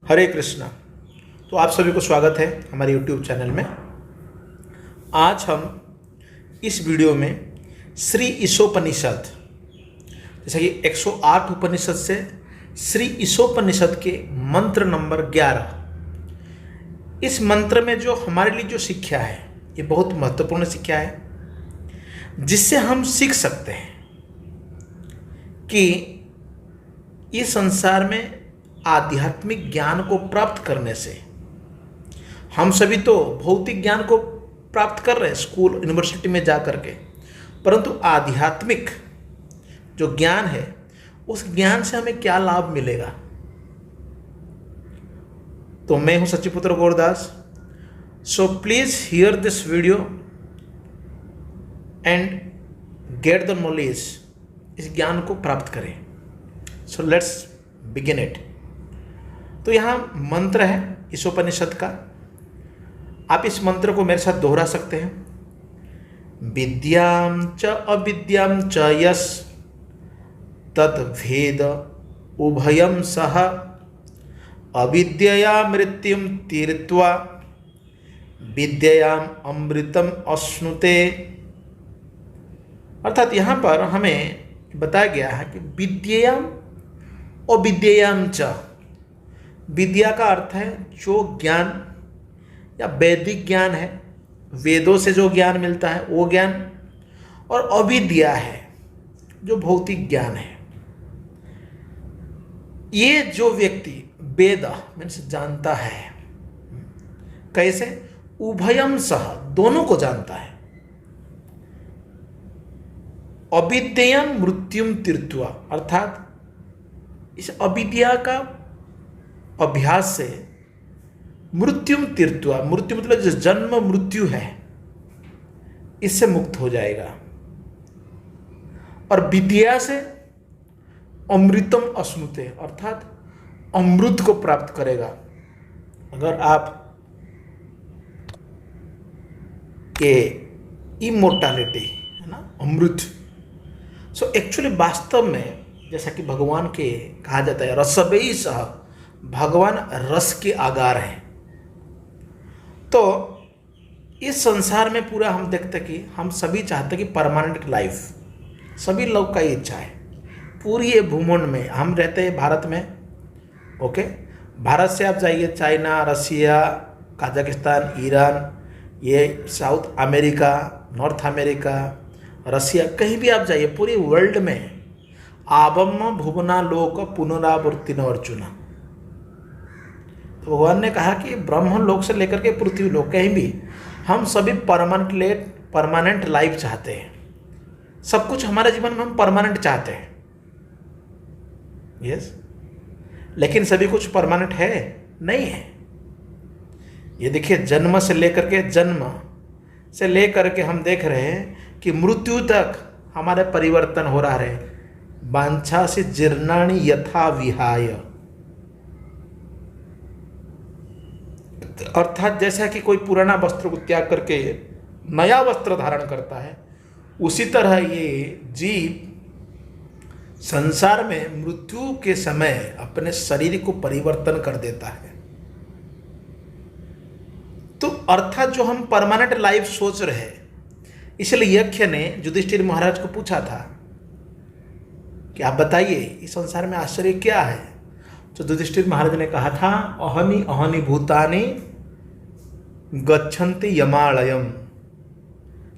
हरे कृष्णा। तो आप सभी को स्वागत है हमारे यूट्यूब चैनल में। आज हम इस वीडियो में श्री ईशोपनिषद, जैसे कि 108 उपनिषद से श्री ईशोपनिषद के मंत्र नंबर 11, इस मंत्र में जो हमारे लिए जो शिक्षा है ये बहुत महत्वपूर्ण शिक्षा है, जिससे हम सीख सकते हैं कि इस संसार में आध्यात्मिक ज्ञान को प्राप्त करने से, हम सभी तो भौतिक ज्ञान को प्राप्त कर रहे हैं स्कूल यूनिवर्सिटी में जा कर के, परंतु आध्यात्मिक जो ज्ञान है उस ज्ञान से हमें क्या लाभ मिलेगा। तो मैं हूं Sachchiputra Gaurdas. So please hear this video and get the knowledge, इस ज्ञान को प्राप्त करें। So let's begin it. तो यहाँ मंत्र है ईशोपनिषद का। आप इस मंत्र को मेरे साथ दोहरा सकते हैं। विद्यां च अविद्यां च यस् तद्भेद उभयं सह अविद्यया मृत्युं तीर्त्वा विद्यायाम् अमृतम अश्नुते। अर्थात यहाँ पर हमें बताया गया है कि विद्यायाम और विद्यायाम च, विद्या का अर्थ है जो ज्ञान या वैदिक ज्ञान है, वेदों से जो ज्ञान मिलता है वो ज्ञान, और अविद्या है जो भौतिक ज्ञान है। ये जो व्यक्ति वेद मीन्स जानता है, कैसे? उभयम सह, दोनों को जानता है। अविद्यम मृत्युम तीर्त्वा, अर्थात इस अविद्या का अभ्यास से मृत्युम तीर्त्वा, मृत्यु मतलब जो जन्म मृत्यु है इससे मुक्त हो जाएगा, और विद्या से अमृतम अश्नुते, अर्थात अमृत को प्राप्त करेगा। अगर आप ये इमोर्टैलिटी है ना, अमृत, सो एक्चुअली वास्तव में जैसा कि भगवान के कहा जाता है रसवै सह, भगवान रस के आगार हैं। तो इस संसार में पूरा हम देखते कि हम सभी चाहते कि परमानेंट लाइफ, सभी लोग का इच्छा है। पूरी ये भूमंड में हम रहते हैं भारत में, ओके। भारत से आप जाइए चाइना, रसिया, कजाकिस्तान, ईरान, ये साउथ अमेरिका, नॉर्थ अमेरिका, रसिया, कहीं भी आप जाइए पूरी वर्ल्ड में आबम भुवना लोक पुनरावृत्ति न अर्जुना। तो भगवान ने कहा कि ब्रह्म लोक से लेकर के पृथ्वी लोक, कहीं भी हम सभी परमानेंट लाइफ चाहते हैं। सब कुछ हमारे जीवन में हम परमानेंट चाहते हैं, यस। लेकिन सभी कुछ परमानेंट है नहीं है। ये देखिए, जन्म से लेकर के हम देख रहे हैं कि मृत्यु तक हमारे परिवर्तन हो रहा है। वांछा से जीर्णानि यथा विहाय, अर्थात जैसा कि कोई पुराना वस्त्र को त्याग करके नया वस्त्र धारण करता है, उसी तरह ये जीव संसार में मृत्यु के समय अपने शरीर को परिवर्तन कर देता है। तो अर्थात जो हम परमानेंट लाइफ सोच रहे हैं, इसलिए यज्ञ ने युधिष्ठिर महाराज को पूछा था कि आप बताइए इस संसार में आश्चर्य क्या है। तो युधिष्ठिर महाराज ने कहा था, अहनि अहनि भूतानि गच्छन्ति यमालयम,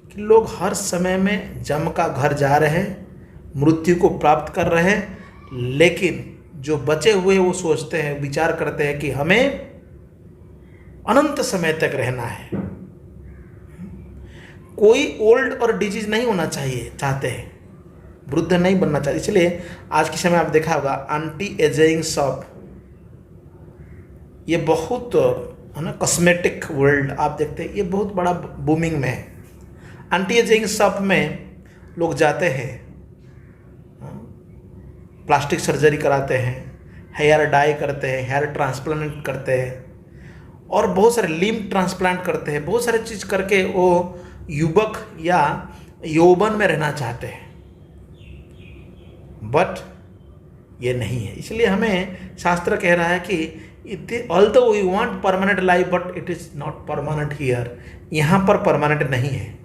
कि लोग हर समय में जम का घर जा रहे हैं, मृत्यु को प्राप्त कर रहे हैं, लेकिन जो बचे हुए वो सोचते हैं, विचार करते हैं कि हमें अनंत समय तक रहना है। कोई ओल्ड और डिजीज नहीं होना चाहिए चाहते हैं, वृद्ध नहीं बनना चाहिए। इसलिए आज के समय आप देखा होगा एंटी एजिंग शॉप, ये बहुत है ना, कॉस्मेटिक वर्ल्ड आप देखते हैं, ये बहुत बड़ा बूमिंग में है। एंटी एजिंग शॉप में लोग जाते हैं, प्लास्टिक सर्जरी कराते हैं, हेयर डाई करते हैं, हेयर ट्रांसप्लांट करते हैं, और बहुत सारे लिम्ब ट्रांसप्लांट करते हैं। बहुत सारे चीज़ करके वो युवक या यौवन में रहना चाहते हैं, बट ये नहीं है। इसलिए हमें शास्त्र कह रहा है कि although we want permanent life but it is not permanent here, यहाँ पर परमानेंट नहीं है।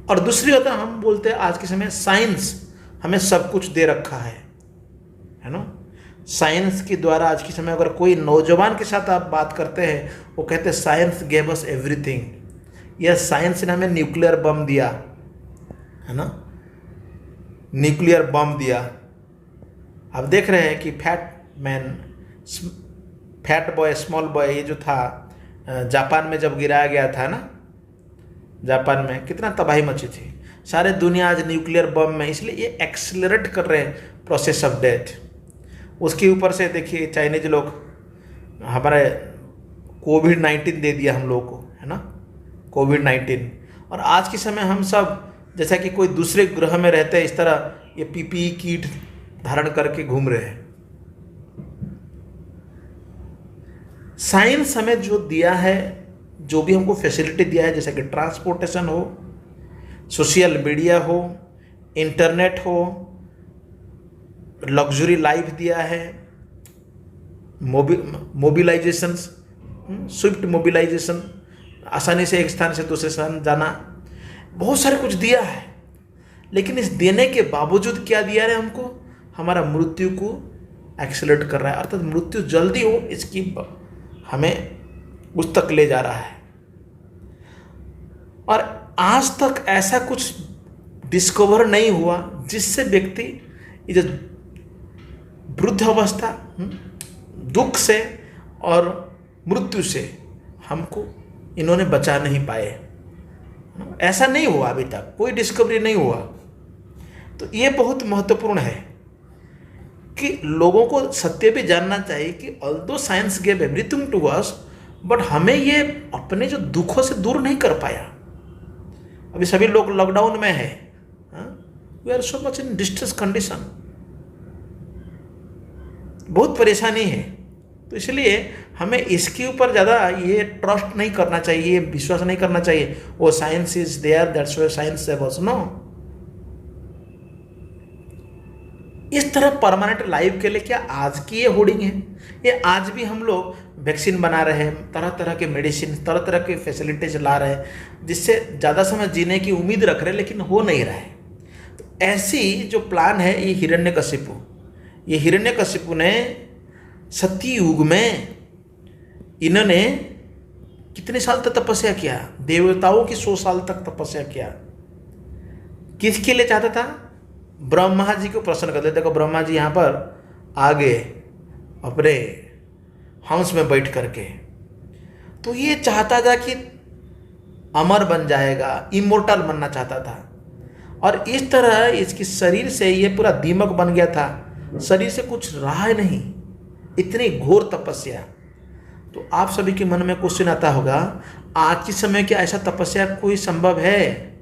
और दूसरी बात हम बोलते हैं आज के समय साइंस हमें सब कुछ दे रखा है ना। साइंस के द्वारा आज के समय अगर कोई नौजवान के साथ आप बात करते हैं, वो कहते हैं साइंस गेव अस एवरीथिंग। यह साइंस ने हमें न्यूक्लियर बम दिया है ना, न्यूक्लियर बम दिया। आप देख रहे हैं कि फैट बॉय स्मॉल बॉय ये जो था जापान में जब गिराया गया था ना, जापान में कितना तबाही मची थी, सारे दुनिया आज न्यूक्लियर बम में, इसलिए ये एक्सेलरेट कर रहे हैं प्रोसेस ऑफ डेथ। उसके ऊपर से देखिए चाइनीज लोग हमारे कोविड-19 दे दिया हम लोगों को है ना, कोविड-19। और आज के समय हम सब जैसा कि कोई दूसरे ग्रह में रहते हैं, इस तरह ये पीपीई किट धारण करके घूम रहे हैं। साइंस हमें जो दिया है, जो भी हमको फैसिलिटी दिया है, जैसे कि ट्रांसपोर्टेशन हो, सोशल मीडिया हो, इंटरनेट हो, लग्जरी लाइफ दिया है, मोबिलाइजेशन, स्विफ्ट मोबिलाइजेशन, आसानी से एक स्थान से दूसरे स्थान जाना, बहुत सारे कुछ दिया है। लेकिन इस देने के बावजूद क्या दिया है हमको, हमारा मृत्यु को एक्सेलरेट कर रहा है, अर्थात मृत्यु जल्दी हो इसकी हमें उस तक ले जा रहा है। और आज तक ऐसा कुछ डिस्कवर नहीं हुआ जिससे व्यक्ति ये जो वृद्ध अवस्था, दुख से और मृत्यु से हमको इन्होंने बचा नहीं पाए। ऐसा नहीं हुआ, अभी तक कोई डिस्कवरी नहीं हुआ। तो ये बहुत महत्वपूर्ण है कि लोगों को सत्य भी जानना चाहिए कि although science gave everything to us, but हमें ये अपने जो दुखों से दूर नहीं कर पाया। अभी सभी लोग लॉकडाउन में है, we are so much in distress condition, बहुत परेशानी है। तो इसलिए हमें इसके ऊपर ज़्यादा ये ट्रस्ट नहीं करना चाहिए, विश्वास नहीं करना चाहिए, वो science is there that's why science save us. No, इस तरह परमानेंट लाइफ के लिए क्या आज की ये होर्डिंग है, ये आज भी हम लोग वैक्सीन बना रहे हैं, तरह तरह के मेडिसिन, तरह तरह के फैसिलिटीज ला रहे हैं, जिससे ज़्यादा समय जीने की उम्मीद रख रहे हैं, लेकिन हो नहीं रहा है। तो ऐसी जो प्लान है, ये हिरण्यकशिपु ने सत्ययुग में इन्होंने कितने साल तक तपस्या किया, देवताओं की 100 साल तक तपस्या किया। किसके लिए चाहता था, ब्रह्मा जी को प्रसन्न कर दे। देखो ब्रह्मा जी यहाँ पर आ गए अपने हंस में बैठ करके, तो ये चाहता था कि अमर बन जाएगा, इमोर्टल बनना चाहता था। और इस तरह इसकी शरीर से ये पूरा दीमक बन गया था, शरीर से कुछ रहा ही नहीं, इतनी घोर तपस्या। तो आप सभी के मन में क्वेश्चन आता होगा, आज के समय क्या ऐसा तपस्या कोई संभव है?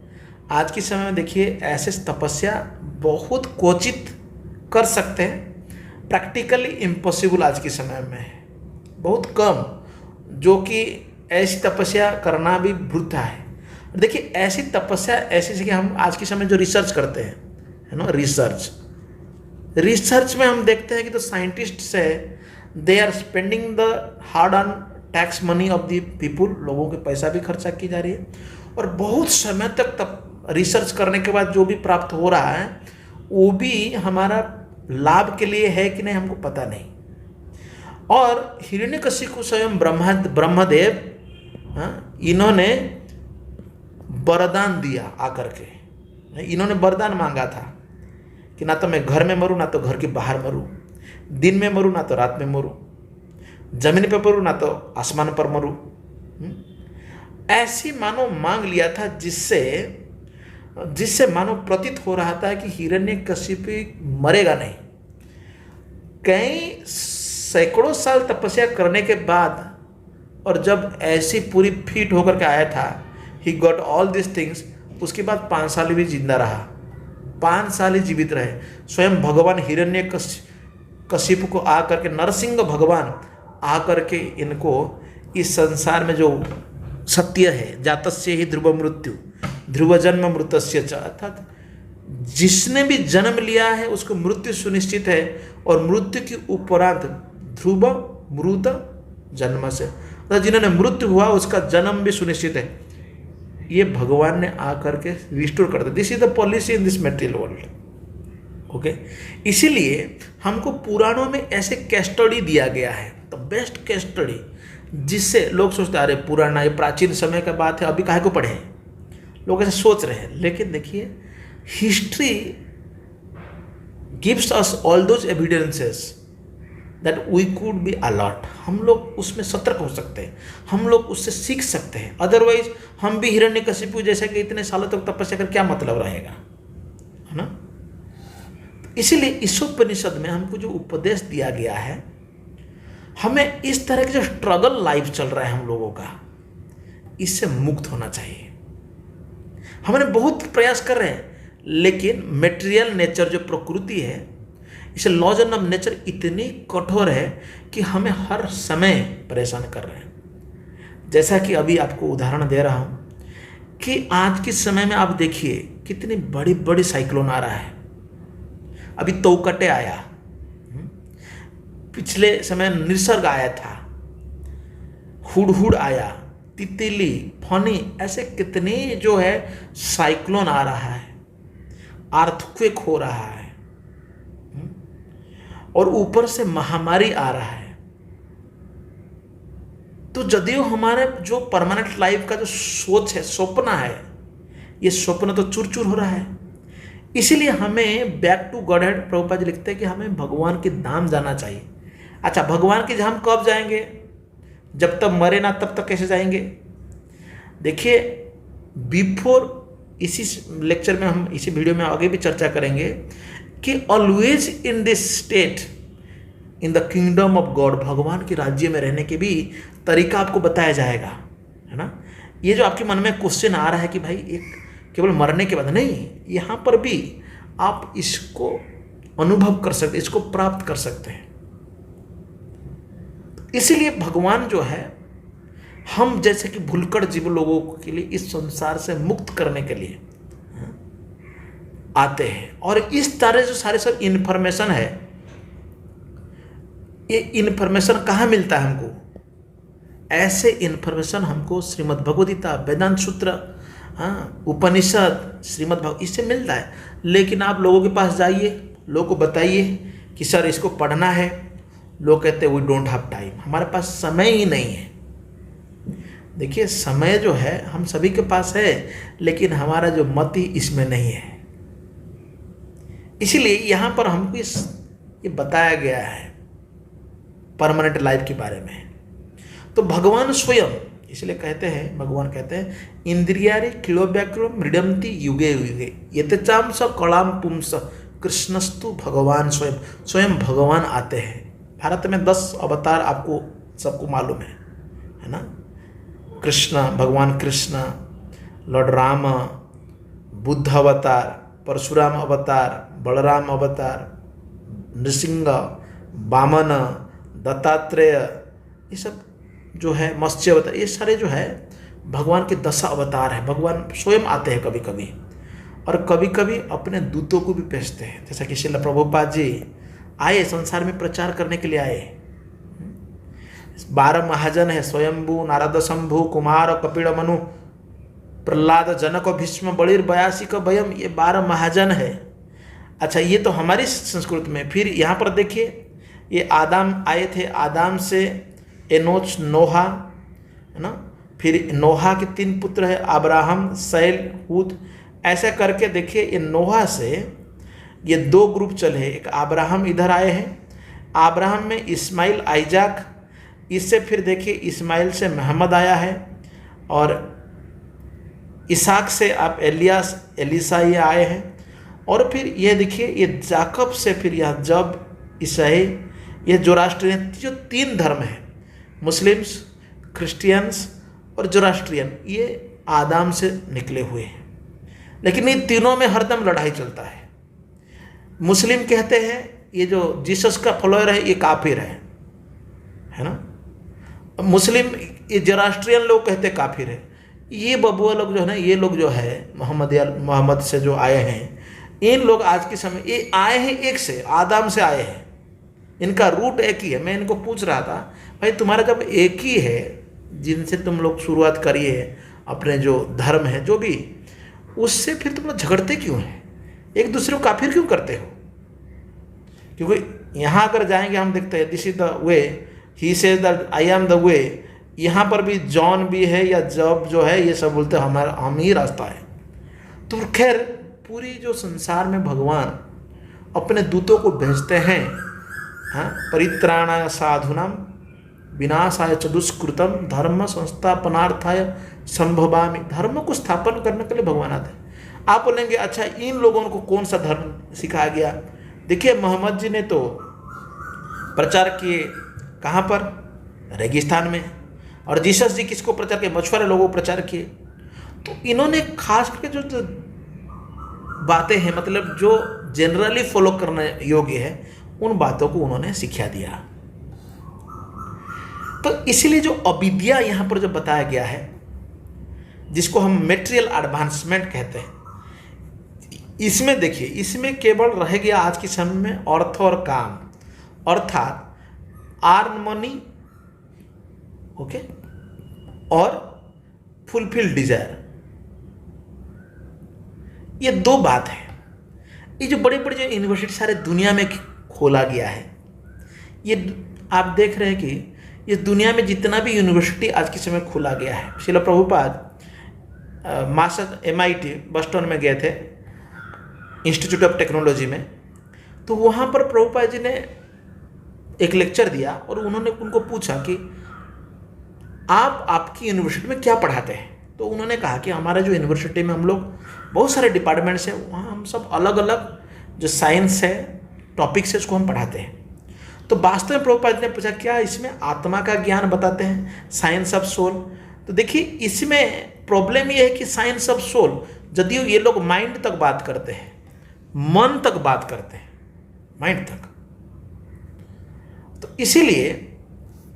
आज के समय में देखिए ऐसे तपस्या बहुत क्वचित कर सकते हैं, प्रैक्टिकली इम्पॉसिबल आज के समय में है, बहुत कम, जो कि ऐसी तपस्या करना भी वृथा है। देखिए ऐसी तपस्या ऐसी जगह हम आज के समय जो रिसर्च करते हैं, है ना, रिसर्च में हम देखते हैं कि तो साइंटिस्ट से they are spending the hard earn tax money of the people, लोगों के पैसा भी खर्चा की जा रही है, और बहुत समय तक रिसर्च करने के बाद जो भी प्राप्त हो रहा है वो भी हमारा लाभ के लिए है कि नहीं हमको पता नहीं। और हिरण्यकशिपु स्वयं ब्रह्मदेव, इन्होंने वरदान दिया आकर के, इन्होंने वरदान मांगा था कि ना तो मैं घर में मरूं, ना तो घर के बाहर मरूं, दिन में मरूं, ना तो रात में मरूं, जमीन पर मरूं, ना तो आसमान पर मरूं। ऐसी मानो मांग लिया था जिससे मानो प्रतीत हो रहा था कि हिरण्यकशिपु मरेगा नहीं। कई सैकड़ों साल तपस्या करने के बाद और जब ऐसी पूरी फिट होकर के आया था, he got all this things, उसके बाद 5 साल भी जिंदा रहा, 5 साल ही जीवित रहे। स्वयं भगवान हिरण्यकशिपु को आकर के, नरसिंह भगवान आकर के इनको इस संसार में जो सत्य है, जातस्य ही ध्रुव मृत्यु ध्रुव जन्म मृतस्य च, अर्थात जिसने भी जन्म लिया है उसको मृत्यु सुनिश्चित है, और मृत्यु के उपरांत ध्रुव मृत जन्म से, मतलब जिन्होंने मृत्यु हुआ उसका जन्म भी सुनिश्चित है। ये भगवान ने आकर के रिस्टोर कर दिया। This is the policy in this material world. Okay, इसीलिए हमको पुराणों में ऐसे केस स्टडी दिया गया है, द बेस्ट केस स्टडी, जिससे लोग सोचते हैं अरे पुराना, ये प्राचीन समय का बात है, अभी काहे को पढ़े, लोग ऐसे सोच रहे हैं। लेकिन देखिए, history gives us all those evidences that we could be alert. हम लोग उसमें सतर्क हो सकते हैं, हम लोग उससे सीख सकते हैं। अदरवाइज हम भी हिरण्यकशिपु जैसे कि इतने सालों तक तपस्या कर क्या मतलब रहेगा, है ना। इसीलिए इस उपनिषद में हमको जो उपदेश दिया गया है, हमें इस तरह की जो स्ट्रगल लाइफ चल रहा है हम लोगों का, इससे मुक्त होना चाहिए। हमने बहुत प्रयास कर रहे हैं, लेकिन मेटेरियल नेचर जो प्रकृति है, इसे लॉज ऑफ नेचर इतनी कठोर है कि हमें हर समय परेशान कर रहे हैं। जैसा कि अभी आपको उदाहरण दे रहा हूं कि आज के समय में आप देखिए कितनी बड़ी बड़ी साइक्लोन आ रहा है। अभी तोकटे आया, पिछले समय निसर्ग आया था, हुडहुड आया, तितली, फनी, ऐसे कितने जो है साइक्लोन आ रहा है, अर्थक्वेक हो रहा है, और ऊपर से महामारी आ रहा है। तो जदियो हमारे जो परमानेंट लाइफ का जो सोच है, स्वप्न है, ये स्वप्न तो चूर चूर हो रहा है। इसीलिए हमें back to Godhead, Prabhupada ji लिखते हैं कि हमें भगवान के धाम जाना चाहिए। अच्छा, भगवान के धाम कब जाएंगे? जब तक मरे ना तब तक कैसे जाएंगे? देखिए, बिफोर, इसी लेक्चर में हम, इसी वीडियो में आगे भी चर्चा करेंगे कि always in this state in the kingdom of God, भगवान के राज्य में रहने के भी तरीका आपको बताया जाएगा, है ना। ये जो आपके मन में क्वेश्चन आ रहा है कि भाई एक केवल मरने के बाद, नहीं, यहाँ पर भी आप इसको अनुभव कर सकते, इसको प्राप्त कर सकते हैं। इसीलिए भगवान जो है, हम जैसे कि भुलक्कड़ जीव लोगों के लिए इस संसार से मुक्त करने के लिए आते हैं। और इस तरह जो सारे सब इंफॉर्मेशन है, ये इंफॉर्मेशन कहाँ मिलता है हमको? ऐसे इंफॉर्मेशन हमको श्रीमद् भगवद गीता, वेदांत सूत्र, उपनिषद, श्रीमद् भगवद, इससे मिलता है। लेकिन आप लोगों के पास जाइए, लोगों को बताइए कि सर इसको पढ़ना है, लोग कहते हैं वी डोंट हैव टाइम, हमारे पास समय ही नहीं है। देखिए, समय जो है हम सभी के पास है, लेकिन हमारा जो मति इसमें नहीं है। इसीलिए यहाँ पर हमको ये बताया गया है परमानेंट लाइफ के बारे में। तो भगवान स्वयं, इसलिए कहते हैं, भगवान कहते हैं, इंद्रियारि किलोव्याकुल मृडंती युगे युगे यतेचाम स कलाम पुंस कृष्णस्तु भगवान स्वयं। स्वयं भगवान आते हैं। भारत में 10 अवतार आपको सबको मालूम है ना। कृष्ण, भगवान कृष्ण, लॉर्ड राम, बुद्ध अवतार, परशुराम अवतार, बलराम अवतार, नृसिंह, वामन, दत्तात्रेय, ये सब जो है मत्स्य अवतार, ये सारे जो है भगवान के 10 अवतार है। भगवान स्वयं आते हैं कभी कभी, और कभी कभी अपने दूतों को भी भेजते हैं। जैसा कि श्रील प्रभुपाद जी आए, संसार में प्रचार करने के लिए आए। 12 महाजन है, स्वयंभू, नारद, शंभु, कुमार, कपिल, मनु, प्रहलाद, जनक, भीष्म, बलिर, बयासिक, भयम, ये 12 महाजन है। अच्छा, ये तो हमारी संस्कृति में। फिर यहाँ पर देखिए, ये आदाम आए थे, आदाम से एनोच, नोहा, है ना। फिर नोहा के 3 पुत्र है, अब्राहम, सैल, हूद। ऐसा करके देखिए, ये नोहा से ये 2 ग्रुप चले। एक अब्राहम इधर आए हैं, अब्राहम में इस्माइल, आइजाक, इससे फिर देखिए इस्माइल से मोहम्मद आया है, और इसाक से आप एलियास, एलिसा ये आए हैं। और फिर ये देखिए, ये जाकब से फिर यह जब, ईसाई, ये जोराष्ट्रियन, जो 3 धर्म है, मुस्लिम्स, क्रिश्चियंस और जोराष्ट्रियन, ये आदम से निकले हुए हैं। लेकिन ये तीनों में हरदम लड़ाई चलता है। मुस्लिम कहते हैं ये जो जीसस का फॉलोअर है ये काफिर है ना। मुस्लिम, ये जोराष्ट्रियन लोग कहते काफिर है। ये बबुआ लोग जो है ना, ये लोग जो है मोहम्मद से जो आए हैं, इन लोग आज के समय ये आए हैं एक से, आदम से आए हैं, इनका रूट एक ही है। मैं इनको पूछ रहा था, भाई तुम्हारा जब एक ही है, जिनसे तुम लोग शुरुआत करिए अपने जो धर्म है जो भी, उससे फिर तुम लोग झगड़ते क्यों हैं, एक दूसरे को काफिर क्यों करते हो? क्योंकि यहाँ अगर जाएंगे हम देखते हैं this is the way, he says that I am the way. यहाँ पर भी जॉन भी है या जॉब जो है, ये सब बोलते हैं हमारा हम ही रास्ता है। तो खैर पूरी जो संसार में भगवान अपने दूतों को भेजते हैं, हाँ, परित्राणाय साधुनाम विनाशाय च दुष्कृतम धर्म संस्थापनार्थाय संभवामि। धर्म को स्थापन करने के लिए भगवान आते हैं। आप बोलेंगे अच्छा इन लोगों को कौन सा धर्म सिखाया गया? देखिए मोहम्मद जी ने तो प्रचार किए कहाँ पर? रेगिस्तान में। और जीसस जी किसको प्रचार किए? मछुआरे लोगों को प्रचार किए। तो इन्होंने खास करके जो बातें हैं, मतलब जो जनरली फॉलो करने योग्य है, उन बातों को उन्होंने सिखा दिया। तो इसीलिए जो अविद्या यहाँ पर जो बताया गया है, जिसको हम मेटेरियल एडवांसमेंट कहते हैं, इसमें देखिए, इसमें केवल रह गया आज के समय में अर्थ और काम, अर्थात अर्न मनी, ओके, और फुलफिल डिजायर। ये दो बात है। ये जो बड़े बड़े जो यूनिवर्सिटी सारे दुनिया में खोला गया है, ये आप देख रहे हैं कि इस दुनिया में जितना भी यूनिवर्सिटी आज के समय खोला गया है, Srila Prabhupada master MIT Boston में गए थे, इंस्टीट्यूट ऑफ टेक्नोलॉजी में। तो वहाँ पर प्रभुपाद जी ने एक लेक्चर दिया और उन्होंने उनको पूछा कि आप आपकी यूनिवर्सिटी में क्या पढ़ाते हैं? तो उन्होंने कहा कि हमारे जो यूनिवर्सिटी में हम लोग बहुत सारे डिपार्टमेंट्स हैं, वहाँ हम सब अलग अलग जो साइंस है, टॉपिक्स है, उसको हम पढ़ाते हैं। तो वास्तव में प्रभुपाद ने पूछा क्या इसमें आत्मा का ज्ञान बताते हैं, साइंस ऑफ सोल? तो देखिए इसमें प्रॉब्लम ये है कि साइंस ऑफ सोल, यदियो ये लोग माइंड तक बात करते हैं, मन तक बात करते हैं, माइंड तक। तो इसीलिए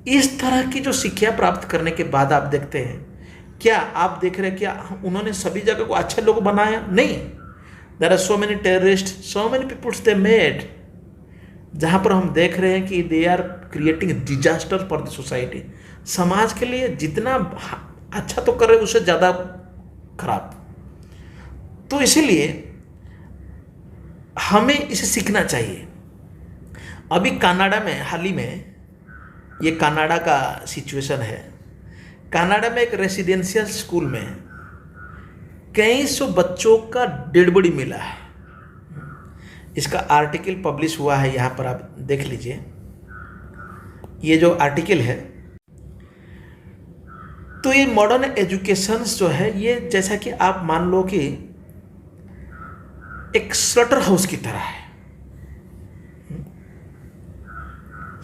इस तरह की जो शिक्षा प्राप्त करने के बाद आप देखते हैं, क्या आप देख रहे हैं क्या उन्होंने सभी जगह को अच्छे लोग बनाया? नहीं। There are so many terrorist, so many peoples they made, जहाँ पर हम देख रहे हैं कि they are creating disaster for the society. समाज के लिए जितना अच्छा तो कर रहे उससे ज़्यादा खराब। तो इसीलिए हमें इसे सीखना चाहिए। अभी कनाडा में हाल ही में, ये कनाडा का सिचुएशन है, कनाडा में एक रेसिडेंशियल स्कूल में कई सौ बच्चों का डेड बॉडी मिला है। इसका आर्टिकल पब्लिश हुआ है, यहाँ पर आप देख लीजिए। ये जो आर्टिकल है, तो ये मॉडर्न एजुकेशन जो है, ये जैसा कि आप मान लो कि एक स्लटर हाउस की तरह है।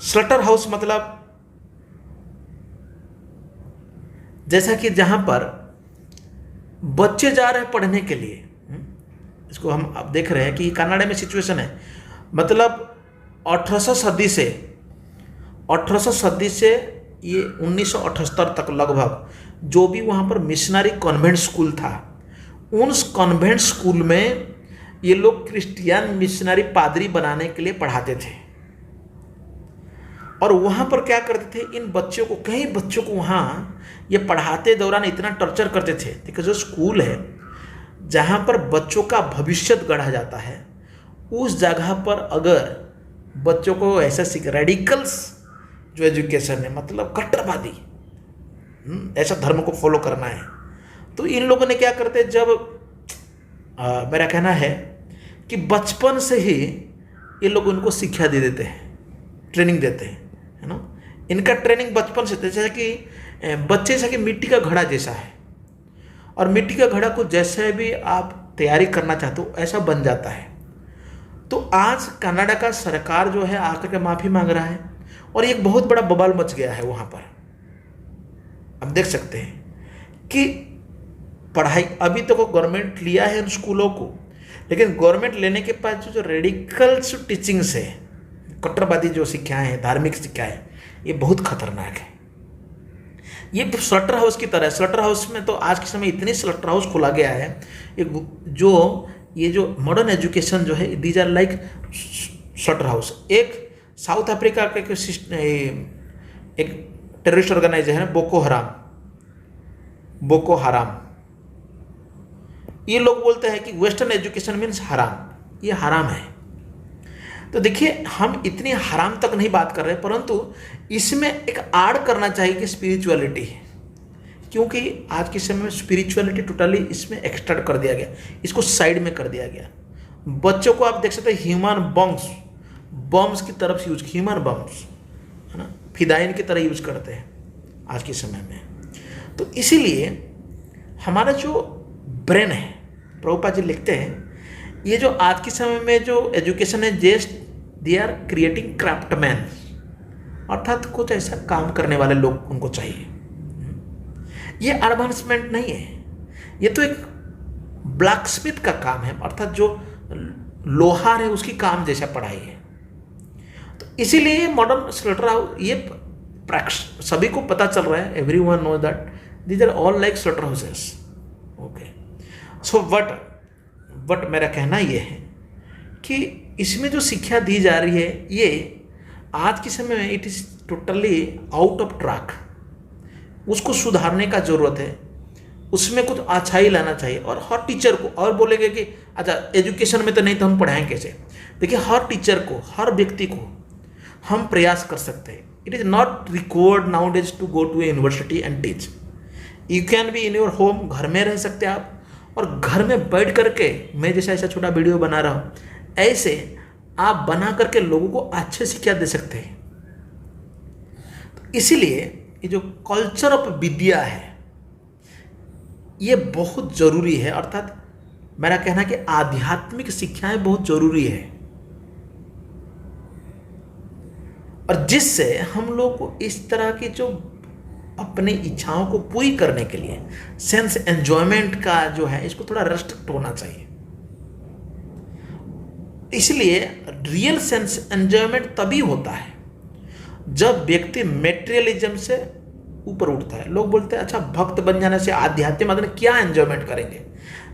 स्लटर हाउस मतलब जैसा कि जहां पर बच्चे जा रहे हैं पढ़ने के लिए, इसको हम अब देख रहे हैं कि कनाडा में सिचुएशन है। मतलब 1800 सदी से ये 1978 तक लगभग जो भी वहाँ पर मिशनरी कॉन्वेंट स्कूल था, उन कॉन्वेंट स्कूल में ये लोग क्रिश्चियन मिशनरी पादरी बनाने के लिए पढ़ाते थे। और वहाँ पर क्या करते थे, इन बच्चों को, कई बच्चों को वहाँ ये पढ़ाते दौरान इतना टॉर्चर करते थे। देखिए जो स्कूल है जहाँ पर बच्चों का भविष्य गढ़ा जाता है, उस जगह पर अगर बच्चों को ऐसा रेडिकल्स जो एजुकेशन है, मतलब कट्टरवादी, ऐसा धर्म को फॉलो करना है, तो इन लोगों ने क्या करते, जब मेरा कहना है कि बचपन से ही ये लोग उनको शिक्षा दे देते हैं, ट्रेनिंग देते हैं, है ना। इनका ट्रेनिंग बचपन से, जैसे कि बच्चे से कि मिट्टी का घड़ा जैसा है, और मिट्टी का घड़ा को जैसे भी आप तैयारी करना चाहते हो ऐसा बन जाता है। तो आज कनाडा का सरकार जो है आकर के माफ़ी मांग रहा है, और एक बहुत बड़ा बवाल मच गया है वहाँ पर। आप देख सकते हैं कि पढ़ाई अभी तो गवर्नमेंट लिया है उन स्कूलों को, लेकिन गवर्नमेंट लेने के बाद जो रेडिकल्स टीचिंग्स है, कट्टरवादी जो शिक्षाएँ हैं, धार्मिक शिक्षाएँ, ये बहुत खतरनाक है। ये स्लटर हाउस की तरह है। स्लटर हाउस में तो आज के समय इतनी स्लटर हाउस खोला गया है, एक जो ये जो मॉडर्न एजुकेशन जो है, these are like slaughter house. एक साउथ अफ्रीका का एक टेररिस्ट ऑर्गेनाइजेशन है, बोको हराम। ये लोग बोलते हैं कि वेस्टर्न एजुकेशन मीन्स हराम, ये हराम है। तो देखिए, हम इतनी हराम तक नहीं बात कर रहे, परंतु इसमें एक आड़ करना चाहिए कि स्पिरिचुअलिटी है, क्योंकि आज के समय में स्पिरिचुअलिटी टोटली इसमें एक्सट्रैक्ट कर दिया गया, इसको साइड में कर दिया गया। बच्चों को आप देख सकते हैं ह्यूमन बम्स की तरफ यूज, ह्यूमन बम्स है ना, फिदाइन की तरह यूज करते हैं आज के समय में। तो इसीलिए हमारा जो ब्रेन है, प्रभुपाद जी लिखते हैं, ये जो आज के समय में जो एजुकेशन है, just they are creating craftsman, अर्थात कुछ ऐसा काम करने वाले लोग उनको चाहिए। ये एडवांसमेंट नहीं है, ये तो एक ब्लैक स्मिथ का काम है, अर्थात जो लोहार है उसकी काम जैसा पढ़ाई है। तो इसीलिए मॉडर्न स्लॉटर हाउस, ये सभी को पता चल रहा है, everyone know that these are all like slaughter houses. Okay, so but मेरा कहना ये है कि इसमें जो शिक्षा दी जा रही है, ये आज के समय में it is totally out of track. उसको सुधारने का ज़रूरत है, उसमें कुछ अच्छाई लाना चाहिए। और हर टीचर को, और बोलेंगे कि अच्छा एजुकेशन में तो नहीं, तो हम पढ़ाएं कैसे? देखिए, हर टीचर को, हर व्यक्ति को हम प्रयास कर सकते हैं। It is not required now days to go to a university and teach. You can be in your home, घर में रह सकते हैं आप, और घर में बैठ करके मैं जैसा ऐसा छोटा वीडियो बना रहा हूँ, ऐसे आप बना करके लोगों को अच्छे शिक्षा दे सकते हैं। तो इसीलिए ये जो कल्चर ऑफ विद्या है, ये बहुत जरूरी है। अर्थात मेरा कहना कि आध्यात्मिक शिक्षाएं बहुत जरूरी है, और जिससे हम लोग को इस तरह की जो अपनी इच्छाओं को पूरी करने के लिए सेंस एंजॉयमेंट का जो है, इसको थोड़ा रेस्ट्रिक्ट होना चाहिए। इसलिए रियल सेंस एंजॉयमेंट तभी होता है जब व्यक्ति मेटेरियलिज्म से ऊपर उठता है। लोग बोलते हैं अच्छा भक्त बन जाने से आध्यात्मिक में क्या एंजॉयमेंट करेंगे?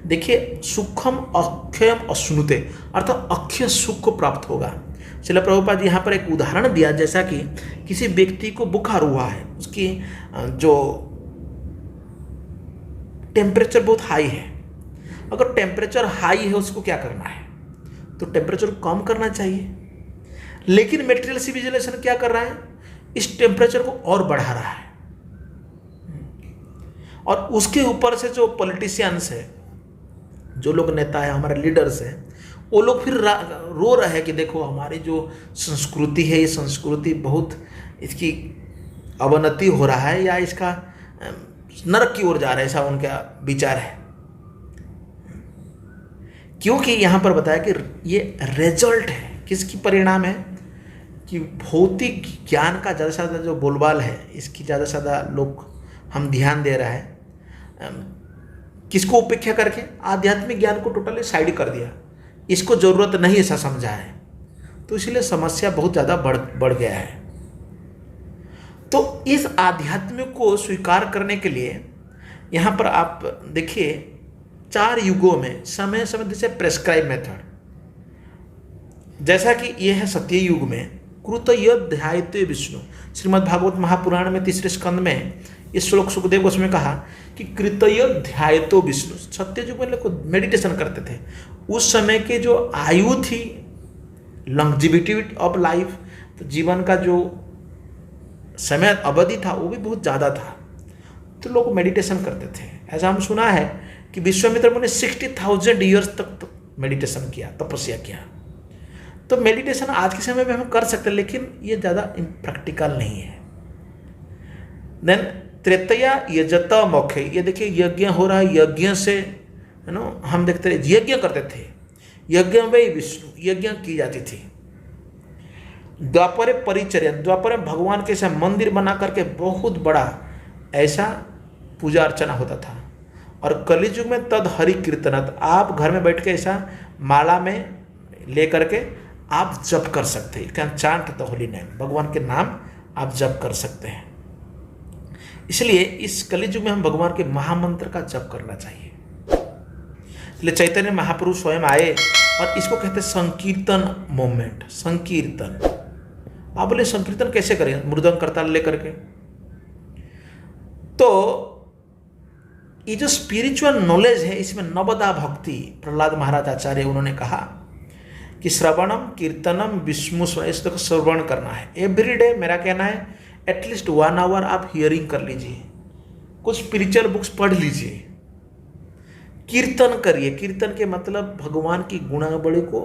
देखिए, सुखम अक्षयम अश्नुते, अर्थात अक्षय सुख को प्राप्त होगा। श्रील प्रभुपाद जी यहाँ पर एक उदाहरण दिया, जैसा कि किसी व्यक्ति को बुखार हुआ है, उसकी जो टेम्परेचर बहुत हाई है। अगर टेम्परेचर हाई है, उसको क्या करना है? तो टेम्परेचर को कम करना चाहिए। लेकिन मेटेरियल सिविलाइजेशन क्या कर रहा है? इस टेम्परेचर को और बढ़ा रहा है। और उसके ऊपर से जो पॉलिटिशियंस है, जो लोग नेता है, हमारे लीडर्स हैं, वो लोग फिर रो रहे हैं कि देखो हमारी जो संस्कृति है, ये संस्कृति बहुत, इसकी अवनति हो रहा है या इसका नरक की ओर जा रहा है, ऐसा उनका विचार है। क्योंकि यहाँ पर बताया कि ये रिजल्ट है, किसकी परिणाम है? कि भौतिक ज्ञान का ज़्यादा से ज़्यादा जो बोलबाल है, इसकी ज़्यादा से ज़्यादा लोग हम ध्यान दे रहा है। किसको उपेक्षा करके? आध्यात्मिक ज्ञान को टोटली साइड कर दिया, इसको ज़रूरत नहीं ऐसा समझा है। तो इसलिए समस्या बहुत ज़्यादा बढ़ गया है। तो इस आध्यात्मिक को स्वीकार करने के लिए यहाँ पर आप देखिए 4 युगों में समय समय से प्रेस्क्राइब मेथड, जैसा कि यह है सत्य युग में कृतयध्यायते विष्णु। श्रीमद् भागवत महापुराण में 3रे स्कंद में इस श्लोक सुखदेव गोस्वामी कहा कि कृतयध्यायतो विष्णु। सत्य युग में लोग मेडिटेशन करते थे। उस समय के जो आयु थी, लॉन्जिविटी ऑफ लाइफ, तो जीवन का जो समय अवधि था वो भी बहुत ज़्यादा था, तो लोग मेडिटेशन करते थे। ऐसा हम सुना है कि विश्वामित्र मुनि 60,000 ईयर्स तक मेडिटेशन किया, तपस्या किया। तो मेडिटेशन आज के समय में हम कर सकते हैं, लेकिन ये ज़्यादा प्रैक्टिकल नहीं है। देन त्रेतया यजता मौखे, ये देखिए यज्ञ हो रहा है, यज्ञ से है ना, हम देखते रहे यज्ञ करते थे, यज्ञ में विष्णु यज्ञ की जाती थी। द्वापर परिचर्या, द्वापर में भगवान के ऐसा मंदिर बना करके बहुत बड़ा ऐसा पूजा अर्चना होता था। और कलियुग में तद हरि कीर्तनत, आप घर में बैठ के ऐसा माला में ले करके आप जप कर सकते हैं। Can chant the holy name, भगवान के नाम आप जप कर सकते हैं। इसलिए इस कलियुग में हम भगवान के महामंत्र का जप करना चाहिए। इसलिए चैतन्य महाप्रभु स्वयं आए और इसको कहते हैं संकीर्तन मूवमेंट। संकीर्तन, आप बोले संकीर्तन कैसे करें? मृदंग करताल लेकर के। तो ये जो स्पिरिचुअल नॉलेज है इसमें नवदा भक्ति, प्रहलाद महाराज आचार्य उन्होंने कहा कि श्रवणम कीर्तनम विष्णु स्मरण, इस तरह श्रवण करना है एवरीडे। मेरा कहना है एटलीस्ट 1 आवर आप हियरिंग कर लीजिए, कुछ स्पिरिचुअल बुक्स पढ़ लीजिए, कीर्तन करिए। कीर्तन के मतलब भगवान की गुणावली को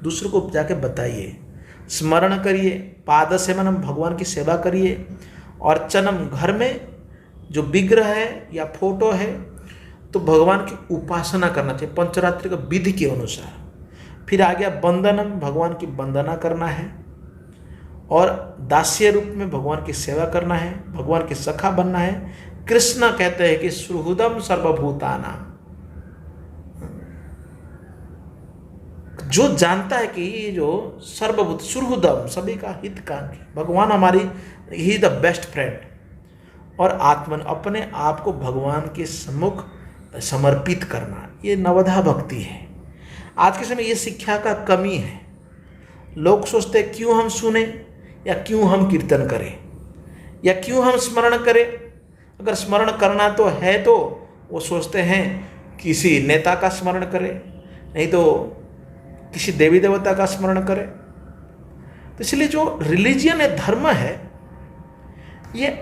दूसरों को जाके बताइए, स्मरण करिए, पाद सेवनम, भगवान की सेवा करिए। अर्चनम, घर में जो विग्रह है या फोटो है तो भगवान की उपासना करना चाहिए पंचरात्रि का विधि के अनुसार। फिर आ गया वंदनम, भगवान की वंदना करना है। और दास्य रूप में भगवान की सेवा करना है, भगवान के सखा बनना है। कृष्ण कहते हैं कि सुहृदम सर्वभूतानाम, जो जानता है कि ये जो सर्वभूत सुहृदम, सभी का हितकांक्षी, भगवान हमारी ही द बेस्ट फ्रेंड। और आत्मन, अपने आप को भगवान के सम्मुख समर्पित करना, ये नवधा भक्ति है। आज के समय ये शिक्षा का कमी है। लोग सोचते हैं क्यों हम सुने या क्यों हम कीर्तन करें या क्यों हम स्मरण करें। अगर स्मरण करना तो है तो वो सोचते हैं किसी नेता का स्मरण करें, नहीं तो किसी देवी देवता का स्मरण करें। तो इसलिए जो रिलीजियन है, धर्म है, ये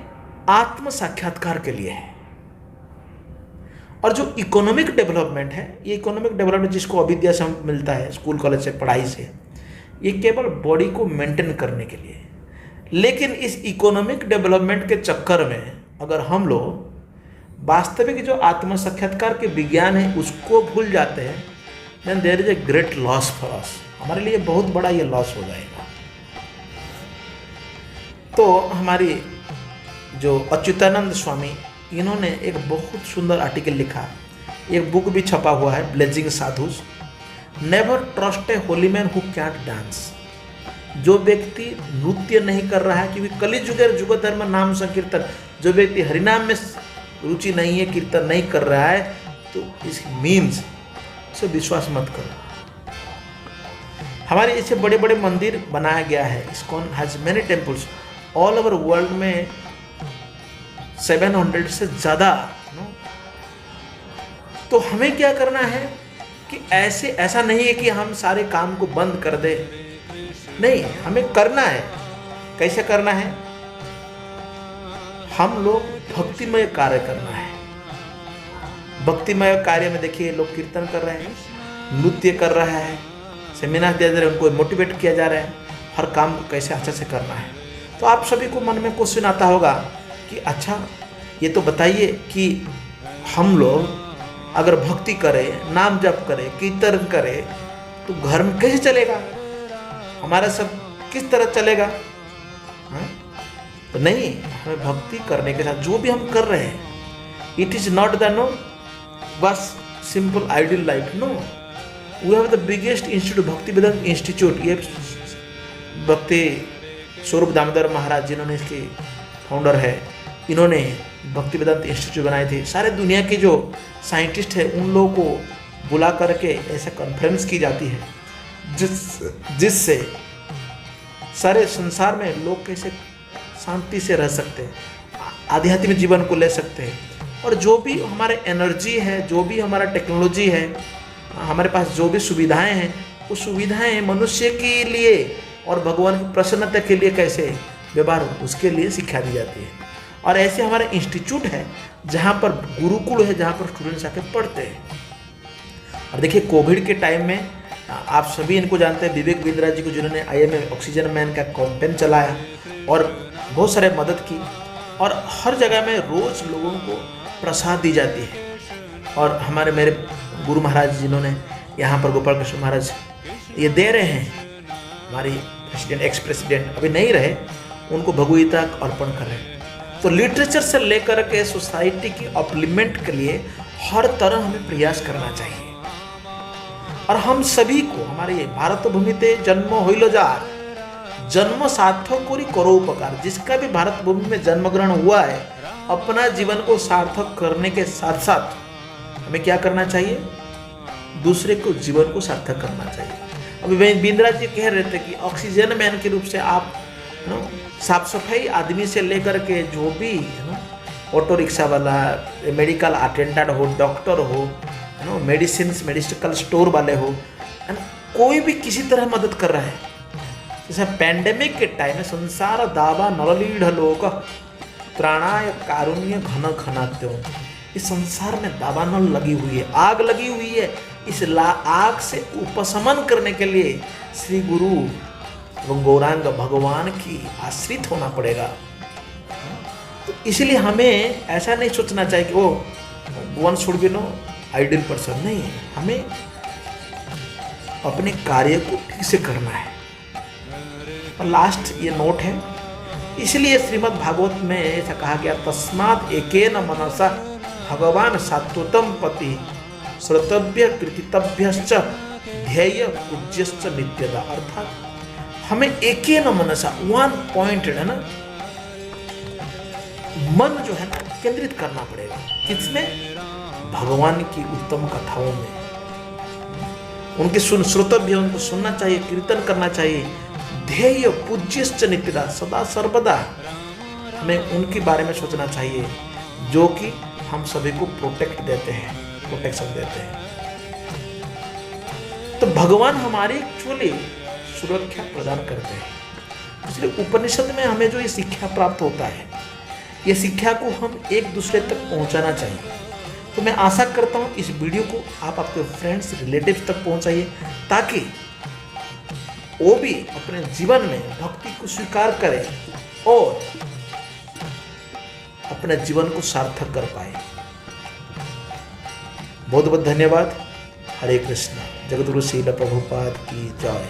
आत्म साक्षात्कार के लिए है। और जो इकोनॉमिक डेवलपमेंट है, ये इकोनॉमिक डेवलपमेंट जिसको अविद्या से मिलता है, स्कूल कॉलेज से, पढ़ाई से, ये केवल बॉडी को मेंटेन करने के लिए। लेकिन इस इकोनॉमिक डेवलपमेंट के चक्कर में अगर हम लोग वास्तविक जो आत्म साक्षात्कार के विज्ञान है उसको भूल जाते हैं, then there is a great loss for us. हमारे लिए बहुत बड़ा ये लॉस हो जाएगा। तो हमारी जो अच्युतानंद स्वामी, इन्होंने एक बहुत सुंदर आर्टिकल लिखा, एक बुक भी छपा हुआ है, blazing sadhus. Never trust a holy man who can't dance. जो व्यक्ति नृत्य नहीं कर रहा है, क्योंकि कलि जुगे जुग धर्म नाम संकीर्तन, जो व्यक्ति हरिनाम में रुचि नहीं है, कीर्तन नहीं कर रहा है, तो इस मीन्स से विश्वास मत करो। हमारे ऐसे बड़े बड़े मंदिर बनाया गया है। ISKCON has many temples all over world में, 700 से ज़्यादा। तो हमें क्या करना है कि ऐसा नहीं है कि हम सारे काम को बंद कर दें, नहीं, हमें करना है। कैसे करना है? हम लोग भक्तिमय कार्य करना है। भक्तिमय कार्य में देखिए, लोग कीर्तन कर रहे हैं, नृत्य कर रहा है, सेमिनार दिया जा रहा है, उनको मोटिवेट किया जा रहा है, हर काम को कैसे अच्छे से करना है। तो आप सभी को मन में क्वेश्चन आता होगा कि अच्छा, ये तो बताइए कि हम लोग अगर भक्ति करें, नाम जप करें, कीर्तन करें, तो घर में कैसे चलेगा, हमारा सब किस तरह चलेगा? तो नहीं, हमें भक्ति करने के साथ जो भी हम कर रहे हैं, it is not the no bus simple ideal life, no, we have the biggest institute, Bhakti Vedanta institute. ये भक्ति स्वरूप दामोदर महाराज जिन्होंने इसके फाउंडर है, इन्होंने भक्ति वेदांत इंस्टीट्यूट बनाए थे। सारे दुनिया के जो साइंटिस्ट हैं उन लोगों को बुला करके ऐसे कॉन्फ्रेंस की जाती है जिससे सारे संसार में लोग कैसे शांति से रह सकते हैं, आध्यात्मिक जीवन को ले सकते हैं। और जो भी हमारे एनर्जी है, जो भी हमारा टेक्नोलॉजी है, हमारे पास जो भी सुविधाएं हैं, वो सुविधाएं मनुष्य के लिए और भगवान की प्रसन्नता के लिए कैसे व्यवहार हो, उसके लिए शिक्षा दी जाती है। और ऐसे हमारा इंस्टीट्यूट है जहाँ पर गुरुकुल है, जहाँ पर स्टूडेंट्स आके पढ़ते हैं। और देखिए, कोविड के टाइम में आप सभी इनको जानते हैं, विवेक बिंद्रा जी को, जिन्होंने IMA ऑक्सीजन मैन का कैंपेन चलाया और बहुत सारे मदद की। और हर जगह में रोज़ लोगों को प्रसाद दी जाती है। और हमारे मेरे गुरु महाराज जिन्होंने यहाँ पर, गोपाल कृष्ण महाराज, ये दे रहे हैं। हमारी प्रेसिडेंट, एक्स प्रेसिडेंट अभी नहीं रहे, उनको भगवगीता अर्पण कर रहे हैं। तो लिटरेचर से लेकर के सोसाइटी की अपलिमेंट के लिए हर तरह हमें प्रयास करना चाहिए। और हम सभी को, हमारे भारत भूमि ते जन्म होइलो जार, जन्म सार्थक कोरी करो उपकार। जिसका भी भारत भूमि में जन्म ग्रहण हुआ है, अपना जीवन को सार्थक करने के साथ साथ हमें क्या करना चाहिए? दूसरे को जीवन को सार्थक करना चाहिए। अभी बिंद्रा जी कह रहे थे कि ऑक्सीजन मैन के रूप से आप साफ सफाई आदमी से लेकर के जो भी ऑटो रिक्शा वाला, मेडिकल अटेंडेंट हो, डॉक्टर हो, मेडिकल स्टोर वाले हो, कोई भी किसी तरह मदद कर रहा है। जैसे पैंडेमिक के टाइम में संसार दावा नरलीढ़ लोक त्राणाय कारुण्य घन घनात्यो, इस संसार में दावानल लगी हुई है, आग लगी हुई है। इस आग से उपशमन करने के लिए श्री गुरु एवं गौरांग भगवान की आश्रित होना पड़ेगा। तो इसलिए हमें ऐसा नहीं सोचना चाहिए कि वो one should be no ideal person, नहीं, हमें अपने कार्य को ठीक से करना है। और लास्ट ये नोट है, इसलिए श्रीमद् भागवत में ऐसा कहा गया, तस्मात् एकेन मनसा भगवान सात्वतम पति श्रोतव्य कृतितभ्यश्च ध्येय पूज्यश्च नित्यदा। अर्थात हमें एकेन मनसा, वन पॉइंट है ना, मन जो है ना केंद्रित करना पड़ेगा। किसमें? भगवान की उत्तम कथाओं में, उनके श्रोतव्य, उनको सुनना चाहिए, कीर्तन करना चाहिए। ध्येय पूज्यश्च नित्यदा, सदा सर्वदा हमें उनके बारे में सोचना चाहिए जो कि हम सभी को प्रोटेक्शन देते हैं। तो भगवान हमारी एक्चुअली सुरक्षा प्रदान करते हैं। इसलिए उपनिषद में हमें जो ये शिक्षा प्राप्त होता है, ये शिक्षा को हम एक दूसरे तक पहुंचाना चाहिए। तो मैं आशा करता हूँ इस वीडियो को आप आपके फ्रेंड्स, रिलेटिव्स तक पहुंचाइए, ताकि वो भी अपने जीवन में भक्ति को स्वीकार करें और अपने जीवन को सार्थक कर पाए। बहुत बहुत धन्यवाद। हरे कृष्णा। जगद्गुरु श्रील प्रभुपाद की जय।